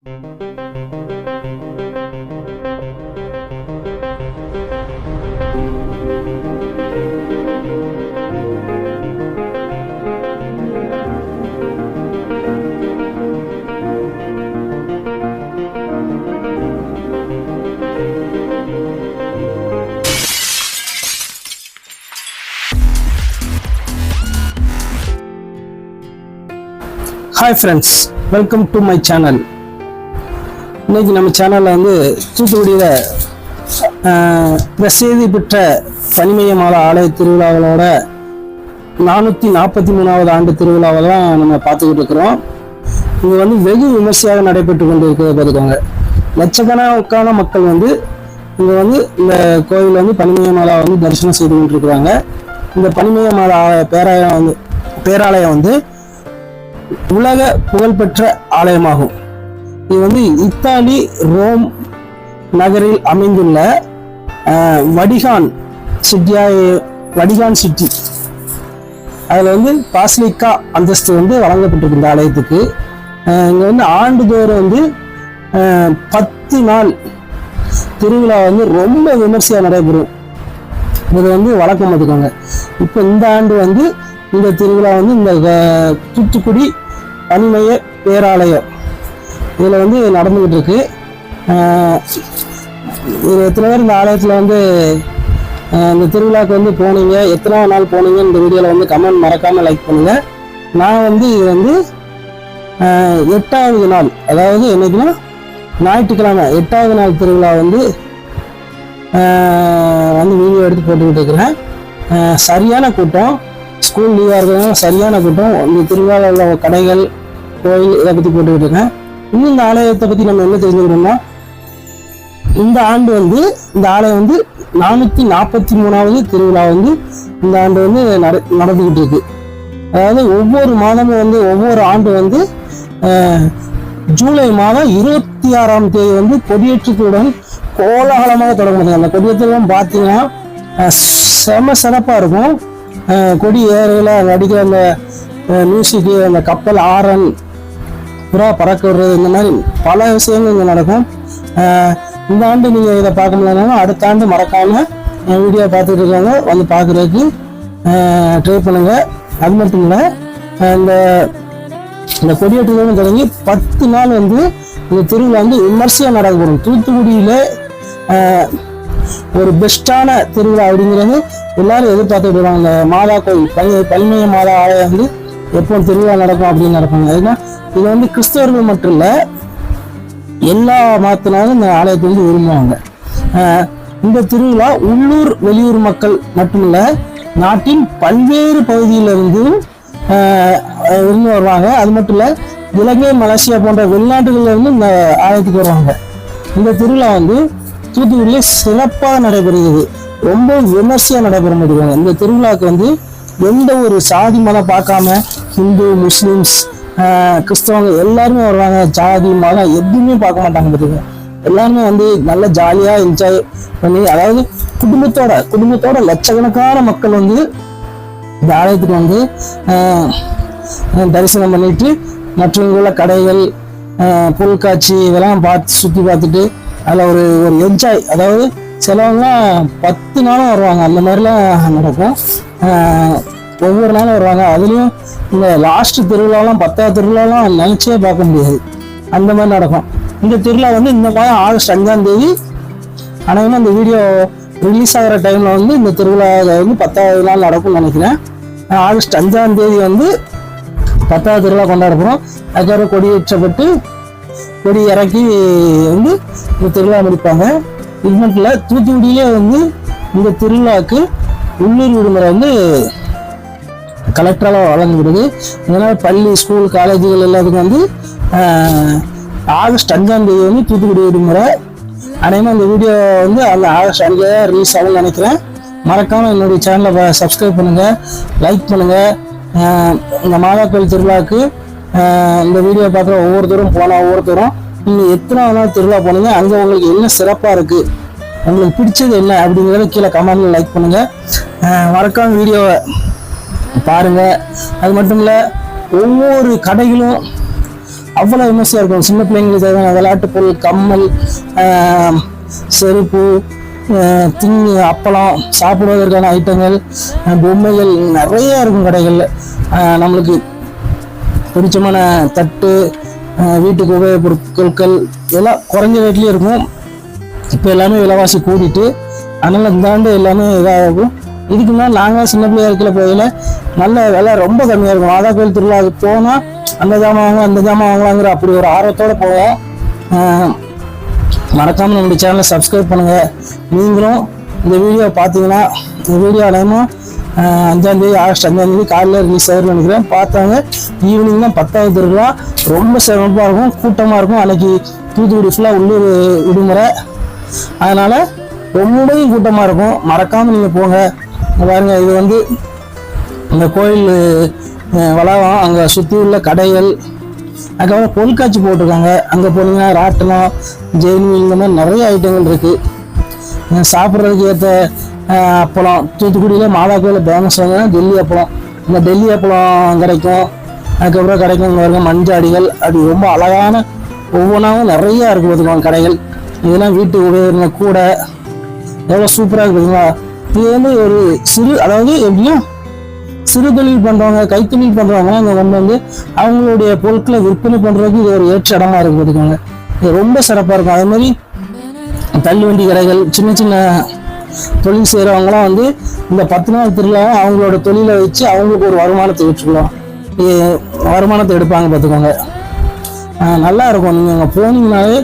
Hi friends, welcome to my channel. இன்னைக்கு நம்ம சேனலில் வந்து தூத்துக்குடியில் பிரசித்தி பெற்ற பனிமய மாதா ஆலய திருவிழாக்களோட 443வது ஆண்டு திருவிழாவை தான் நம்ம பார்த்துக்கிட்டு இருக்கிறோம். இது வந்து வெகு விமர்சையாக நடைபெற்று கொண்டு இருக்கிறத பார்த்துக்கோங்க. லட்சக்கணக்கான மக்கள் வந்து இங்கே வந்து இந்த கோயில் வந்து பனிமய மாதா வந்து தரிசனம் செய்து கொண்டு இருக்கிறாங்க. இந்த பனிமய மாதா பேராலயம் வந்து உலக புகழ்பெற்ற ஆலயமாகும். இது வந்து இத்தாலி ரோம் நகரில் அமைந்துள்ள வடிகான் சிட்டி அதில் வந்து பாசிலிக்கா அந்தஸ்து வந்து வழங்கப்பட்டிருக்கு இந்த ஆலயத்துக்கு. இங்கே வந்து ஆண்டுதோறும் வந்து 10 நாள் திருவிழா வந்து ரொம்ப விமர்சையாக நடைபெறும். இது வந்து வழக்கம் பார்த்துக்கோங்க. இப்போ இந்த ஆண்டு வந்து இந்த திருவிழா வந்து இந்த தூத்துக்குடி பனிமய பேராலயம் இதில் வந்து நடந்துக்கிட்டு இருக்கு. எத்தனை பேர் இந்த ஆலயத்தில் வந்து இந்த திருவிழாவுக்கு வந்து போனீங்க, எத்தனை நாள் போனீங்க, இந்த வீடியோவில் வந்து கமெண்ட் மறக்காமல் லைக் பண்ணுங்கள். நான் வந்து இது வந்து 8வது நாள், அதாவது என்னைக்குன்னா ஞாயிற்றுக்கிழமை 8வது நாள் திருவிழா வந்து வீடியோ எடுத்து போட்டுக்கிட்டு இருக்கிறேன். சரியான கூட்டம், ஸ்கூல் லீவாக இருக்கிறதுனால சரியான கூட்டம். இந்த திருவிழாவில் உள்ள கடைகள், கோயில் இதை பற்றி போட்டுக்கிட்டு இருக்கேன். இன்னும் இந்த ஆலயத்தை பற்றி நம்ம என்ன தெரிஞ்சுக்கணும்னா, இந்த ஆண்டு வந்து இந்த ஆலயம் வந்து 443வது திருவிழா வந்து இந்த ஆண்டு வந்து நடந்துக்கிட்டு இருக்கு. அதாவது ஒவ்வொரு மாதமும் வந்து ஒவ்வொரு ஆண்டு வந்து ஜூலை மாதம் 26ஆம் தேதி வந்து கொடியேற்றத்துடன் கோலாகலமாக தொடங்குது. அந்த கொடியேற்றம் பார்த்தீங்கன்னா செம சிறப்பாக இருக்கும். கொடி ஏறையில் அடிக்கிற அந்த மியூசிக்கு, அந்த கப்பல் ஆரன், புறா பறக்க விடுறது, இந்த மாதிரி பல விஷயங்கள் இங்கே நடக்கும். இந்த ஆண்டு நீங்கள் இதை பார்க்க முடியலனாலும் அடுத்த ஆண்டு மறக்காமல் வீடியோ பார்த்துட்டு இருக்காங்க, வந்து பார்க்குறதுக்கு ட்ரை பண்ணுங்கள். அது மட்டும் இல்லை, இந்த கொடியேற்றத்துடன் தொடங்கி 10 நாள் வந்து இந்த திருவிழா வந்து விமர்சையாக நடக்கப்படும். தூத்துக்குடியில் ஒரு பெஸ்டான திருவிழா அப்படிங்கிறது எல்லாரும் எதிர்பார்த்துட்டு வருவாங்க. இந்த மாதா கோயில் பனிமய மாதா ஆலயம் வந்து எப்போ திருவிழா நடக்கும் அப்படின்னு நடப்பாங்க. அதுனா இது வந்து கிறிஸ்தவர்கள் மட்டும் இல்லை, எல்லா மதத்தினாலும் இந்த ஆலயத்தை வந்து விரும்புவாங்க. இந்த திருவிழா உள்ளூர் வெளியூர் மக்கள் மட்டுமில்ல, நாட்டின் பல்வேறு பகுதியிலிருந்து இருந்து வருவாங்க. அது மட்டும் இல்லை, இலங்கை, மலேசியா போன்ற வெளிநாட்டுகள்ல இருந்து இந்த ஆலயத்துக்கு வருவாங்க. இந்த திருவிழா வந்து தூத்துக்குடியிலே சிறப்பாக நடைபெறுகிறது. ரொம்ப விமர்சையாக நடைபெற முடியும். இந்த திருவிழாவுக்கு வந்து எந்த ஒரு சாதி மதம் பார்க்காம ஹிந்து, முஸ்லீம்ஸ், கிறிஸ்தவங்க எல்லாருமே வருவாங்க. ஜாதி மதம் எதுவுமே பார்க்க மாட்டாங்க. பார்த்துக்கோங்க, எல்லாருமே வந்து நல்ல ஜாலியாக என்ஜாய் பண்ணி, அதாவது குடும்பத்தோட லட்சக்கணக்கான மக்கள் வந்து இந்த ஆலயத்துக்கு வந்து தரிசனம் பண்ணிட்டு மற்றவங்கள கடைகள், பொருட்காட்சி இதெல்லாம் சுற்றி பார்த்துட்டு அதில் ஒரு என்ஜாய். அதாவது சிலவங்களாம் 10 நாளும் வருவாங்க. அந்த மாதிரிலாம் நடக்கும். ஒவ்வொரு நாளும் வருவாங்க. அதுலேயும் இந்த லாஸ்ட் திருவிழாலாம் 10வது திருவிழாலாம் நினச்சே பார்க்க முடியாது, அந்த மாதிரி நடக்கும். இந்த திருவிழா வந்து இந்த மாதம் ஆகஸ்ட் 5ஆம் தேதி அநேகமாக இந்த வீடியோ ரிலீஸ் ஆகிற டைமில் வந்து இந்த திருவிழா வந்து 10வது நாள் நடக்கும்னு நினைக்கிறேன். ஆகஸ்ட் 5ஆம் தேதி வந்து 10வது திருவிழா கொண்டாடப்படும். அதுக்கப்புறம் கொடியேற்றப்பட்டு கொடி இறக்கி வந்து இந்த திருவிழா முடிப்பாங்க. இது மட்டும் இல்லை, தூத்துக்குடியிலே வந்து இந்த திருவிழாவுக்கு உள்ளூர் விடுமுறை வந்து கலெக்டரால் வழங்கப்படுது. இதனால் பள்ளி, ஸ்கூல், காலேஜுகள் எல்லாத்துக்கும் வந்து ஆகஸ்ட் 5ஆம் தேதி வந்து தூத்துக்குடி விடுமுறை. அநேகமாக இந்த வீடியோ வந்து அந்த ஆகஸ்ட் 5 ரிலீஸ் ஆகும்னு நினைக்கிறேன். மறக்காமல் என்னுடைய சேனலை சப்ஸ்கிரைப் பண்ணுங்கள், லைக் பண்ணுங்கள். இந்த மாதா கோயில் திருவிழாவுக்கு இந்த வீடியோ பார்க்குற ஒவ்வொருத்தரும் நீங்கள் எத்தனை நாள் திருவிழா போனீங்க, அங்கே உங்களுக்கு என்ன சிறப்பாக இருக்குது, உங்களுக்கு பிடிச்சது என்ன அப்படிங்கிறத கீழே கமெண்ட்ல லைக் பண்ணுங்கள். மறக்காம வீடியோவை பாருங்கள். அது மட்டும் இல்லை, ஒவ்வொரு கடைகளும் அவ்வளோ விமர்சையாக இருக்கும். சின்ன பிள்ளைங்களுக்கு தேவையான விளையாட்டு பொருள், கம்மல், செருப்பு, திங்கு, அப்பளம், சாப்பிடுவதற்கான ஐட்டங்கள், பொம்மைகள் நிறைய இருக்கும் கடைகளில். நம்மளுக்கு பிடிச்சமான தட்டு, வீட்டுக்கு உபயோக பொருட்கள் எல்லாம் குறைஞ்ச ரேட்லேயும் இருக்கும். இப்போ எல்லாமே விலைவாசி கூட்டிட்டு, அதனால் இந்த ஆண்டு எல்லாமே இதாகும். இதுக்கு முன்னாடி நாங்கள் சின்ன பிள்ளையா இருக்கிற போயில நல்ல விலை ரொம்ப கம்மியாக இருக்கும். மாதா கோயில் திருவிழாவுக்கு போனால் அந்த ஜாமான் வாங்க அந்த ஜாமான் வாங்கலாங்கிற அப்படி ஒரு ஆர்வத்தோடு போவோம். மறக்காமல் நம்மளுடைய சேனலை சப்ஸ்கிரைப் பண்ணுங்கள். நீங்களும் இந்த வீடியோ பார்த்தீங்கன்னா, இந்த வீடியோ அடையமும் 5ஆம் தேதி ஆகஸ்ட் 5ஆம் தேதி காலையில் ரிலீஸ் ஆகிருன்னு நினைக்கிறேன். பார்த்தாங்க ஈவினிங் தான் 10வது திருவிழா. ரொம்ப சிறப்பாக இருக்கும், கூட்டமாக இருக்கும். அன்னைக்கு தூத்துக்குடி ஃபுல்லாக உள்ளூர் விடுமுறை, அதனால் ரொம்பவும் கூட்டமாக இருக்கும். மறக்காமல் நீங்கள் போங்க. பாருங்க, இது வந்து இந்த கோயில் வளாகம். அங்கே சுற்றி உள்ள கடைகள், அதுக்கப்புறம் பொருட்காட்சி போட்டிருக்காங்க. அங்கே போனீங்கன்னா ராட்டனம், ஜெயின்வீல், இந்த மாதிரி நிறைய ஐட்டங்கள் இருக்குது. சாப்பிட்றதுக்கு ஏற்ற அப்பளம், தூத்துக்குடியில் மாதா கோயிலில் ஃபேமஸ் டெல்லி அப்பளம். இந்த டெல்லி அப்பளம் கிடைக்கும். அதுக்கப்புறம் கிடைக்கும் பாருங்க மஞ்சாடிகள், அப்படி ரொம்ப அழகான ஒவ்வொன்றாவும் நிறையா இருக்குது பார்த்துக்கோங்க கடைகள். இதெல்லாம் வீட்டு உபயோக கூட எவ்வளோ சூப்பராக இருக்குதுங்களா. இது வந்து ஒரு அதாவது எப்படின்னா சிறு தொழில் பண்ணுறவங்க, கைத்தொழில் பண்ணுறவங்க அங்கே வந்து அவங்களுடைய பொருட்களை விற்பனை பண்ணுறதுக்கு இது ஒரு ஏற்ற இடமா இருக்கு பார்த்துக்கோங்க. இது ரொம்ப சிறப்பாக இருக்கும். அதே மாதிரி தள்ளுவண்டி கடைகள், சின்ன சின்ன தொழில் செய்கிறவங்களாம் வந்து இந்த 10 நாள் திருவிழா அவங்களோட தொழிலை வச்சு அவங்களுக்கு ஒரு வருமானத்தை வச்சுக்கலாம், வருமானத்தை எடுப்பாங்க பார்த்துக்கோங்க. நல்லா இருக்கும். நீங்கள் அங்கே போனீங்கன்னாலே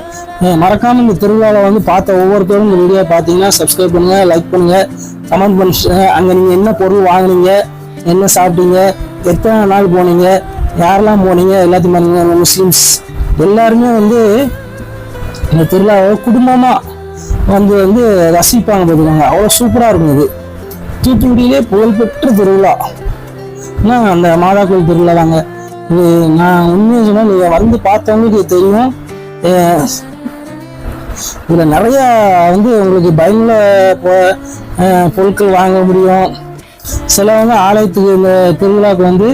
மறக்காமல் இந்த திருவிழாவில் வந்து பார்த்த ஒவ்வொருத்தரும் இந்த வீடியோ பார்த்தீங்கன்னா சப்ஸ்கிரைப் பண்ணுங்கள், லைக் பண்ணுங்கள், கமெண்ட் பண்ணுங்க. அங்கே நீங்கள் என்ன பொருள் வாங்கினீங்க, என்ன சாப்பிட்டீங்க, எத்தனை நாள் போனீங்க, யாரெல்லாம் போனீங்க, எல்லாத்தையும் பாருங்க. முஸ்லீம்ஸ் எல்லாருமே வந்து இந்த திருவிழாவை குடும்பமாக வந்து ரசிப்பாங்க பார்த்துக்கோங்க. அவ்வளோ சூப்பராக இருக்கும். இது தூத்துக்குடியிலே புகழ்பெற்ற திருவிழா அந்த மாதா கோயில் திருவிழா தாங்க. இது நான் உண்மையாக சொன்னால் நீங்கள் வந்து பார்த்தவங்களுக்கு தெரியும். இதில் நிறையா வந்து உங்களுக்கு பயனுள்ள பொருட்கள் வாங்க முடியும். சிலவங்க ஆலயத்துக்கு இந்த திருவிழாவுக்கு வந்து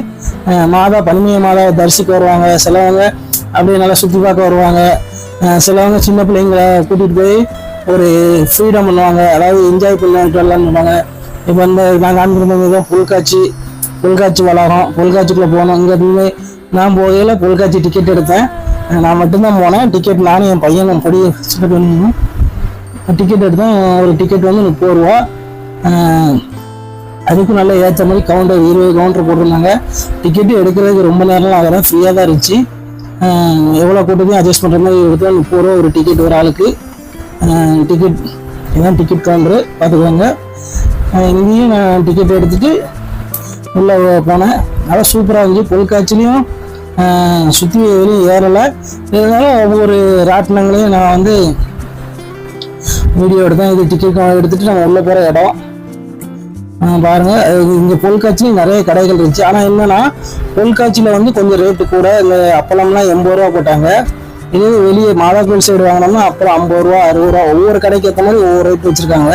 பனிமய மாதாவை தரிசிக்க வருவாங்க. சிலவங்க அப்படியே நல்லா சுற்றி பார்க்க வருவாங்க. சிலவங்க சின்ன பிள்ளைங்களை கூட்டிகிட்டு போய் ஒரு ஃப்ரீடம் பண்ணுவாங்க, அதாவது என்ஜாய் பண்ணிட்டு வரலான்னு பண்ணுவாங்க. இப்போ இந்த நான் காண்பிருந்தது தான் பொருட்காட்சி வளாகம். பொருட்காட்சிக்குள்ளே போனோம். இங்கே நான் போகையில் பொருட்காட்சி டிக்கெட் எடுத்தேன். நான் மட்டும்தான் போனேன். டிக்கெட் நானும் என் பையன் பொடி டிக்கெட் எடுத்தேன். ஒரு டிக்கெட் வந்து 30 ரூபா. அதுக்கும் நல்ல ஏற்ற மாதிரி கவுண்டர் 20 கவுண்டர் போட்டிருந்தாங்க. டிக்கெட்டு எடுக்கிறதுக்கு ரொம்ப நேரம்லாம் ஆகிறேன், ஃப்ரீயாக தான் இருந்துச்சு. எவ்வளோ கூட்டத்தையும் அட்ஜஸ்ட் பண்ணுற மாதிரி எடுத்தா 30 ரூபா ஒரு டிக்கெட், ஒரு ஆளுக்கு. டிக்கெட் இதுதான் டிக்கெட் கவுண்டரு பார்த்துக்கோங்க. இங்கேயும் நான் டிக்கெட் எடுத்துகிட்டு உள்ளே போனேன். நல்லா சூப்பராக இருந்துச்சு. பொருட்காட்சிலையும் சுற்றி வெளியும் ஏறலை, இருந்தாலும் ஒவ்வொரு ராட்டினங்களையும் நான் வந்து வீடியோ எடுத்தேன். இது டிக்கெட் எடுத்துகிட்டு நம்ம உள்ளே போகிற இடம் பாருங்கள். இங்கே பொருட்காட்சியும் நிறைய கடைகள் இருந்துச்சு. ஆனால் என்னன்னா பொருட்காட்சியில் வந்து கொஞ்சம் ரேட்டு கூட. இந்த அப்பளம்லாம் 80 ரூபா போட்டாங்க. இதே வெளியே மாதா கோயில் சைடு வாங்கினோம்னா அப்புறம் 50 ரூபா 60 ரூபா ஒவ்வொரு கடைக்கு ஏற்ற மாதிரி ஒவ்வொரு ரேட் வச்சுருக்காங்க.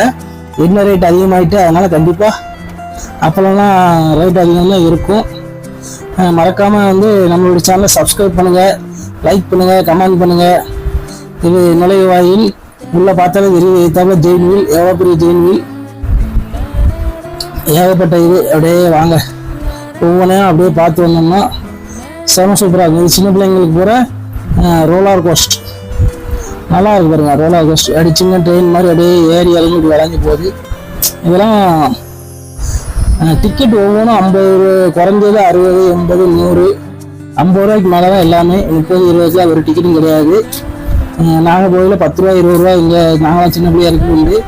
என்ன ரேட் அதிகமாகிட்டு அதனால் கண்டிப்பாக அப்பளம்லாம் ரேட் அதிகமாக இருக்கும். மறக்காமல் வந்து நம்மளுடைய சேனலை சப்ஸ்கிரைப் பண்ணுங்கள், லைக் பண்ணுங்கள், கமெண்ட் பண்ணுங்கள். இது நுழைவாயில் உள்ளே பார்த்தாலே தெரியுது. எத்தாப்புல ஜெயின்வீல், எவ்வளோ பெரிய ஜெயின்வீல், ஏகப்பட்ட இது. அப்படியே வாங்க ஒவ்வொன்றையும் அப்படியே பார்த்து வந்தோம்னா செம சூப்பராக இருக்கும். இது சின்ன பிள்ளைங்களுக்கு போகிற ரோலர் கோஸ்ட் நல்லா இருக்கு பாருங்க. ரோலர் கோஸ்ட் அப்படி சின்ன ட்ரெயின் மாதிரி அப்படியே ஏறி இறங்கி வளைஞ்சு போகுது. இதெல்லாம் டிக்கெட் ஒவ்வொன்றும் 50, குறைஞ்சது 60, 80, 100, 50 ரூபாய்க்கு மேலே தான் எல்லாமே. 30, 20 ஒரு டிக்கெட்டும் கிடையாது. நாங்கள் போயில 10 ரூபா 20 ரூபா இங்கே நாங்களாம் சின்ன பிள்ளையா இருக்கு.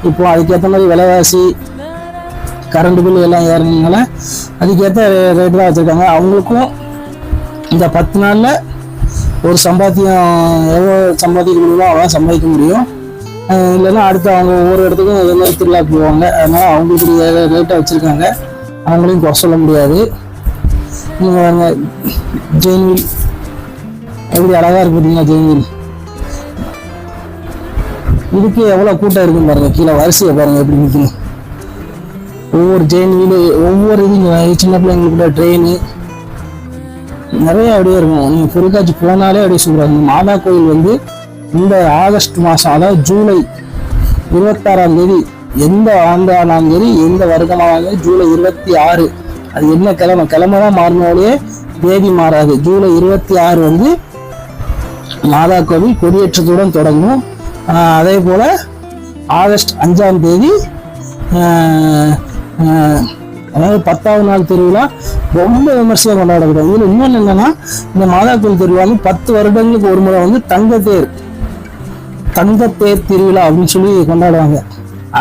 இப்போது அதுக்கேற்ற மாதிரி விலைவாசி, கரண்ட் பில் எல்லாம் ஏறினால அதுக்கேற்ற ரேட்டு தான் வச்சுருக்காங்க. அவங்களுக்கும் இந்த 10 நாளில் ஒரு சம்பாத்தியம் எவ்வளோ சம்பாதிக்க முடியுமோ அவ்வளோ சம்பாதிக்க முடியும். இல்லைன்னா அடுத்து அவங்க ஒவ்வொரு இடத்துக்கும் இதே மாதிரி திருவிழா போவாங்க. அதனால் அவங்களுக்கு ரேட்டாக வச்சுருக்காங்க, அவங்களையும் குறை சொல்ல முடியாது. நீங்கள் ஜெயின்வீல் எப்படி அழகாக இருக்கு பார்த்தீங்கன்னா ஜெயின்வீல். இதுக்கு எவ்வளோ கூட்டம் இருக்குன்னு பாருங்கள். கீழே வரிசையை பாருங்கள் எப்படி நிற்கணும். ஒவ்வொரு ஜெயின்வீல் ஒவ்வொரு இது சின்ன பிள்ளைங்களுக்கு கூட ட்ரெயின் நிறைய அப்படியே இருக்கும். நீங்கள் பொருட்காட்சி போனாலே அப்படியே சொல்கிறாங்க. இந்த மாதா கோயில் வந்து இந்த ஆகஸ்ட் மாதம், அதாவது ஜூலை 26ஆம் தேதி, எந்த ஆண்டானாலும் சரி, எந்த வருடமானாலும் சரி, ஜூலை 26, அது என்ன கிழமை தான் மாறினாலே தேதி மாறாது. ஜூலை 26 வந்து மாதா கோவில் கொடியேற்றத்துடன் தொடங்கும். அதே போல் ஆகஸ்ட் 5ஆம் தேதி அதாவது 10வது நாள் திருவிழா ரொம்ப விமர்சையாக கொண்டாடப்படுது. இதில் இன்னொன்று என்னன்னா, இந்த மாதா கோவில் திருவிழா வந்து 10 வருடங்களுக்கு ஒரு முறை வந்து தங்கத்தேர் திருவிழா அப்படின்னு சொல்லி கொண்டாடுவாங்க.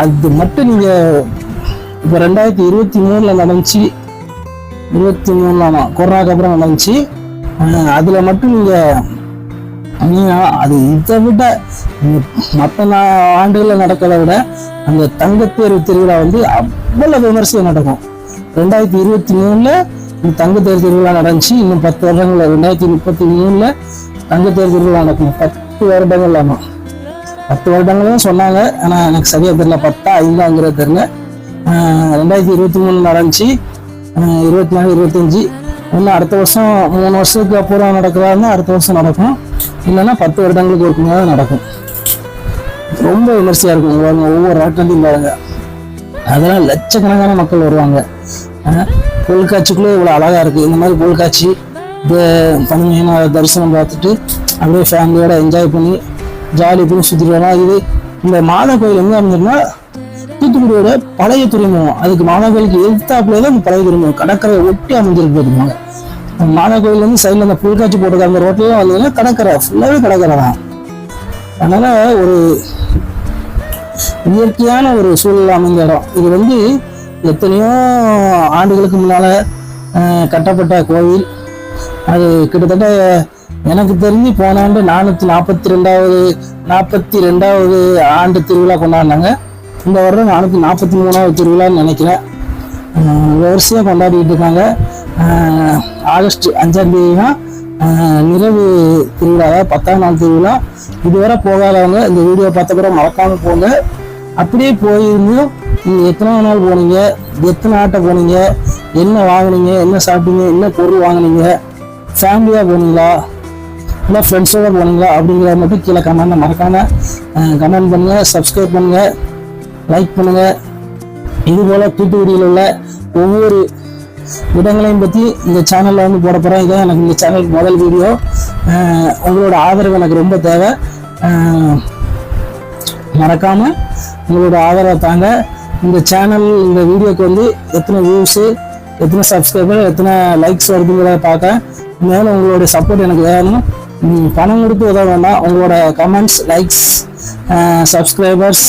அது மட்டும் நீங்கள் இப்போ 2023 நடந்துச்சு, 23 கொரோனாக்கு அப்புறம் நடந்துச்சு. அதில் மட்டும் நீங்கள் அது இதை விட மற்ற ஆண்டுகளில் நடக்கிறத விட அந்த தங்கத்தேர் திருவிழா வந்து அவ்வளவு விமர்சையாக நடக்கும். 2023 இந்த தங்கத்தேர் திருவிழா நடந்துச்சு. இன்னும் 10 வருடங்கள் 2033 தங்கத்தேர் திருவிழா நடக்கும். 10 வருடங்கள் ஆகும். 10 வருடங்கள் தான் சொன்னாங்க. ஆனால் எனக்கு சரியாக தெரியல, 10ஆ 5ஆங்கிறது தெரியல. 2023 நடந்துச்சு. 24, 25 இன்னும் அடுத்த வருஷம் 3 வருஷத்துக்கு அப்புறம் நடக்கிறாருன்னா அடுத்த வருஷம் நடக்கும். இல்லைன்னா 10 வருடங்களுக்கு ஒரு தான் நடக்கும். ரொம்ப விமர்சையாக இருக்கும். ஒவ்வொரு ஆட்டத்தையும் பாருங்க. அதெல்லாம் லட்சக்கணக்கான மக்கள் வருவாங்க. பொருட்காட்சிக்குள்ளே இவ்வளோ அழகாக இருக்குது. இந்த மாதிரி பொருட்காட்சி தனிமையான தரிசனம் பார்த்துட்டு அப்படியே ஃபேமிலியோட என்ஜாய் பண்ணி ஜாலி பண்ணி சுற்றிட்டு வரலாம். இது இந்த மாதா கோயில் எங்கே இருந்ததுன்னா தூத்துக்குடியோட பழைய துறைமுகம். அதுக்கு மாதா கோயிலுக்கு எதிர்த்தாப்புல தான் அந்த பழைய துறைமுகம் கடற்கரை ஒட்டி அமைஞ்சிருக்கு போட்டுருவாங்க. மாதா கோயில் வந்து சைடில் அந்த பொருட்காட்சி போட்டுருக்க அந்த ரோட்லேயும் வந்தீங்கன்னா கடற்கரை ஃபுல்லாகவே கடற்கரை தான். அதனால ஒரு இயற்கையான ஒரு சூழல் அமைந்த இடம். இது வந்து எத்தனையோ ஆண்டுகளுக்கு முன்னால கட்டப்பட்ட கோவில். அது கிட்டத்தட்ட எனக்கு தெரிஞ்சு போன ஆண்டு 442வது ஆண்டு திருவிழா கொண்டாடினாங்க. இந்த வருடம் 443வது திருவிழான்னு நினைக்கிறேன். வரிசையாக கொண்டாடிட்டு இருக்காங்க. ஆகஸ்ட் 5ஆம் தேதி தான் நிறைவு திருவிழா, 10ஆம் நாள் திருவிழா. இதுவரை போகாதவங்க இந்த வீடியோ பார்த்த பிறகு மறக்காம போங்க. அப்படியே போயிருந்தும் நீங்கள் எத்தனை நாள் போனீங்க, எத்தனை ஆட்டை போனீங்க, என்ன வாங்கினீங்க, என்ன சாப்பிட்டீங்க, என்ன பொருள் வாங்கினீங்க, ஃபேமிலியாக போனீங்களா இல்லை ஃப்ரெண்ட்ஸோட போனீங்களா அப்படிங்கிறத மட்டும் கீழே கமெண்ட்டில் மறக்காமல் கமெண்ட் பண்ணுங்கள். சப்ஸ்கிரைப் பண்ணுங்கள், லைக் பண்ணுங்கள். இதுபோல் தூத்துக்குடியில் உள்ள ஒவ்வொரு இடங்களையும் பற்றி இந்த சேனலில் வந்து போட போகிறேன். இதான் எனக்கு இந்த சேனலுக்கு முதல் வீடியோ. உங்களோட ஆதரவு எனக்கு ரொம்ப தேவை. மறக்காமல் உங்களோட ஆதரவை தாங்க. இந்த சேனல் இந்த வீடியோக்கு வந்து எத்தனை வியூஸு, எத்தனை சப்ஸ்கிரைபர், எத்தனை லைக்ஸ் வருதுங்கிறத பார்க்க. மேலும் உங்களுடைய சப்போர்ட் எனக்கு வேணும். பணம் கொடுத்து உதவ வேண்டாம். உங்களோட கமெண்ட்ஸ், லைக்ஸ், சப்ஸ்கிரைபர்ஸ்,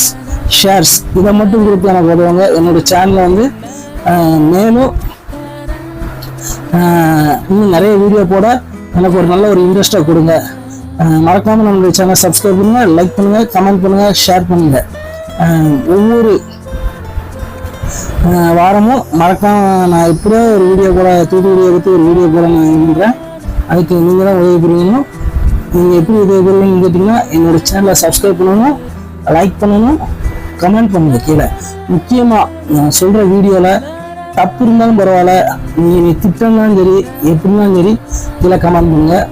ஷேர்ஸ் இதை மட்டும் கொடுத்து எனக்கு உதவுங்க. என்னோட சேனலை வந்து மேலும் இன்னும் நிறைய வீடியோ போட எனக்கு ஒரு நல்ல ஒரு இன்ட்ரெஸ்ட்டாக கொடுங்க. மறக்காமல் நம்மளுடைய சேனல் சப்ஸ்கிரைப் பண்ணுங்கள், லைக் பண்ணுங்கள், கமெண்ட் பண்ணுங்கள், ஷேர் பண்ணுங்கள். ஒவ்வொரு வாரமும் மறக்காம நான் இப்படியே ஒரு வீடியோ போட, தூத்துக்குடியை பற்றி ஒரு வீடியோ போட நான் விரும்புகிறேன். அதுக்கு நீங்கள் தான் உதவி புரியணும். நீங்கள் எப்படி உதவி புரியணும்னு கேட்டிங்கன்னா என்னோடய சேனலை சப்ஸ்கிரைப் பண்ணணும், லைக் பண்ணணும், கமெண்ட் பண்ணுங்கள். கீழே முக்கியமாக நான் சொல்கிற வீடியோவில் தப்பு இருந்தாலும் பரவாயில்ல, நீங்கள் திட்டம்னாலும் சரி, எப்படினாலும் சரி, கீழே கமெண்ட் பண்ணுங்கள்.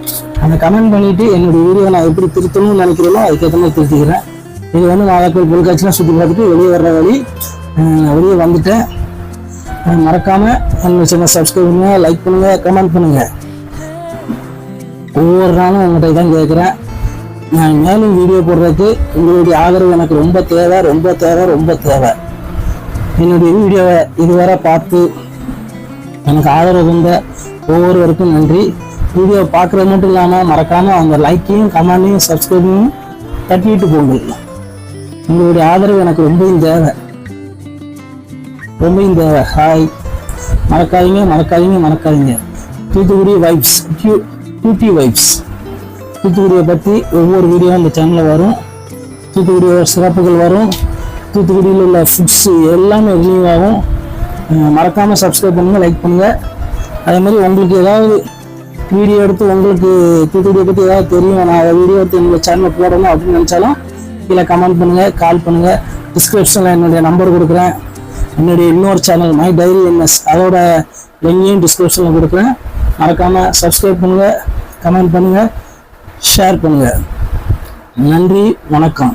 அந்த கமெண்ட் பண்ணிவிட்டு என்னுடைய வீடியோ நான் எப்படி திருத்தணும்னு நினைக்கிறேனோ அதுக்கேற்ற மாதிரி திருத்திக்கிறேன். இது வந்து மாதா கோயில் பொருட்காட்சிலாம் சுற்றி பார்த்துட்டு வெளியே வர்ற வழி வெளியே வந்துட்டேன். மறக்காமல் என்னோட சேனல் சப்ஸ்கிரைப் பண்ணுங்கள், லைக் பண்ணுங்கள், கமெண்ட் பண்ணுங்கள். ஒவ்வொரு நாளும் உங்கள்கிட்ட தான் கேட்குறேன். நான் மேலும் வீடியோ போடுறதுக்கு உங்களுடைய ஆதரவு எனக்கு ரொம்ப தேவை, ரொம்ப தேவை, ரொம்ப தேவை. என்னுடைய வீடியோவை இதுவரை பார்த்து எனக்கு ஆதரவு தந்த ஒவ்வொருவருக்கும் நன்றி. வீடியோ பார்க்குறது மட்டும் இல்லாமல் மறக்காமல் அவங்க லைக்கையும் கமெண்டையும் சப்ஸ்கிரைபையும் தட்டிட்டு போங்க. உங்களுடைய ஆதரவு எனக்கு ரொம்பவும் தேவை, ரொம்பவும் தேவை. ஹாய், மறக்காதீங்க, மறக்காதீங்க, மறக்காதீங்க. Thoothukudi vibes, Tuty vibes. தூத்துக்குடியை பற்றி ஒவ்வொரு வீடியோ இந்த சேனலில் வரும். தூத்துக்குடியோட சிறப்புகள் வரும். தூத்துக்குடியில் உள்ள ஃபுட்ஸு எல்லாமே ரிலீவ் ஆகும். மறக்காமல் சப்ஸ்கிரைப் பண்ணுங்கள், லைக் பண்ணுங்கள். அதே மாதிரி உங்களுக்கு ஏதாவது வீடியோ எடுத்து உங்களுக்கு தூத்துக்குடியை பற்றி ஏதாவது தெரியும், நான் அதை வீடியோ எடுத்து என்னோட சேனலில் போடணும் அப்படின்னு நினச்சாலும் கீழே கமெண்ட் பண்ணுங்கள், கால் பண்ணுங்கள். டிஸ்கிரிப்ஷனில் என்னுடைய நம்பர் கொடுக்குறேன். என்னுடைய இன்னொரு சேனல் மை டைரி என்எஸ், அதோட லிங்கையும் டிஸ்கிரிப்ஷனில் கொடுக்குறேன். மறக்காமல் சப்ஸ்கிரைப் பண்ணுங்கள், கமெண்ட் பண்ணுங்கள், ஷேர் பண்ணுங்கள். நன்றி, வணக்கம்.